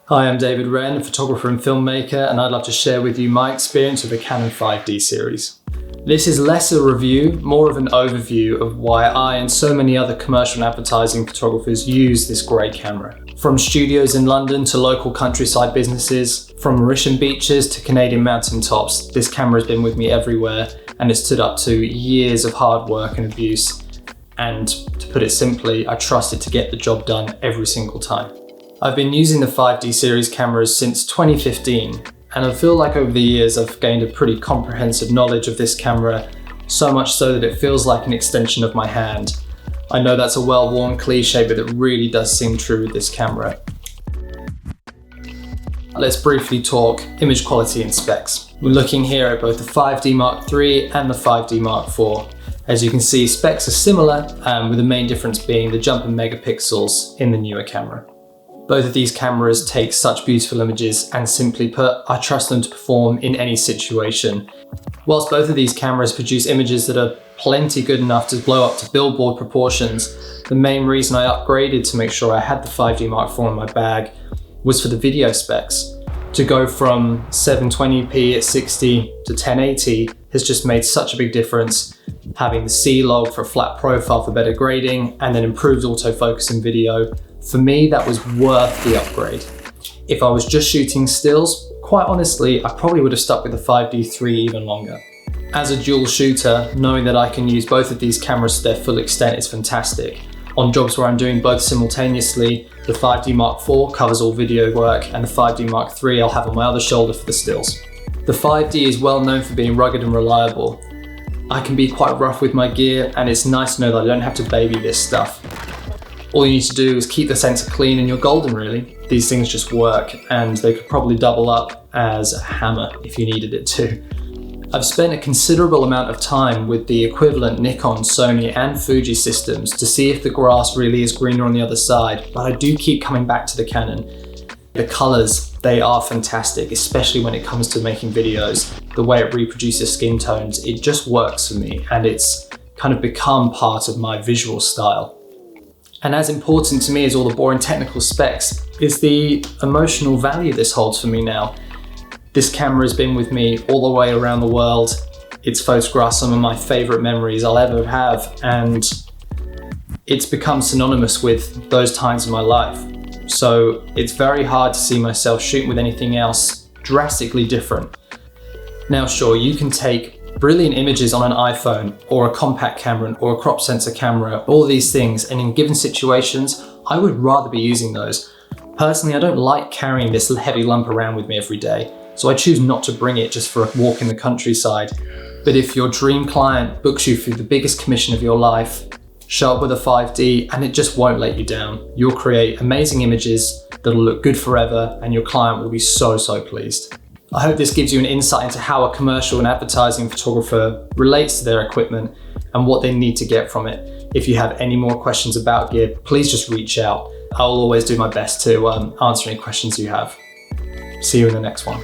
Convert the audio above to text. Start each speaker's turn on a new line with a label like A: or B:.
A: Hi, I'm David Wren, a photographer and filmmaker, and I'd love to share with you my experience with the Canon 5D series. This is less a review, more of an overview of why I and so many other commercial and advertising photographers use this great camera. From studios in London to local countryside businesses, from Mauritian beaches to Canadian mountain tops, this camera has been with me everywhere and has stood up to years of hard work and abuse. And to put it simply, I trust it to get the job done every single time. I've been using the 5D series cameras since 2015, and I feel like over the years I've gained a pretty comprehensive knowledge of this camera, so much so that it feels like an extension of my hand. I know that's a well-worn cliche, but it really does seem true with this camera. Let's briefly talk image quality and specs. We're looking here at both the 5D Mark III and the 5D Mark IV. As you can see, specs are similar, with the main difference being the jump in megapixels in the newer camera. Both of these cameras take such beautiful images, and simply put, I trust them to perform in any situation. Whilst both of these cameras produce images that are plenty good enough to blow up to billboard proportions, the main reason I upgraded to make sure I had the 5D Mark IV in my bag was for the video specs. To go from 720p at 60 to 1080 has just made such a big difference. Having the C-Log for a flat profile for better grading, and then improved autofocus in video, for me that was worth the upgrade. If I was just shooting stills, quite honestly, I probably would have stuck with the 5D III even longer. As a dual shooter, knowing that I can use both of these cameras to their full extent is fantastic. On jobs where I'm doing both simultaneously, the 5D Mark IV covers all video work, and the 5D Mark III I'll have on my other shoulder for the stills. The 5D is well known for being rugged and reliable. I can be quite rough with my gear, and it's nice to know that I don't have to baby this stuff. All you need to do is keep the sensor clean and you're golden, really. These things just work, and they could probably double up as a hammer if you needed it to. I've spent a considerable amount of time with the equivalent Nikon, Sony and Fuji systems to see if the grass really is greener on the other side, but I do keep coming back to the Canon. The colors, they are fantastic, especially when it comes to making videos. The way it reproduces skin tones, it just works for me, and it's kind of become part of my visual style. And as important to me as all the boring technical specs is the emotional value this holds for me now. This camera has been with me all the way around the world. It's photographed some of my favorite memories I'll ever have, and it's become synonymous with those times in my life. So it's very hard to see myself shooting with anything else drastically different. Now sure, you can take brilliant images on an iPhone or a compact camera or a crop sensor camera, all these things, and in given situations, I would rather be using those. Personally, I don't like carrying this heavy lump around with me every day, so I choose not to bring it just for a walk in the countryside. But if your dream client books you for the biggest commission of your life, show up with a 5D and it just won't let you down. You'll create amazing images that'll look good forever, and your client will be so pleased. I hope this gives you an insight into how a commercial and advertising photographer relates to their equipment and what they need to get from it. If you have any more questions about gear, please just reach out. I'll always do my best to answer any questions you have. See you in the next one.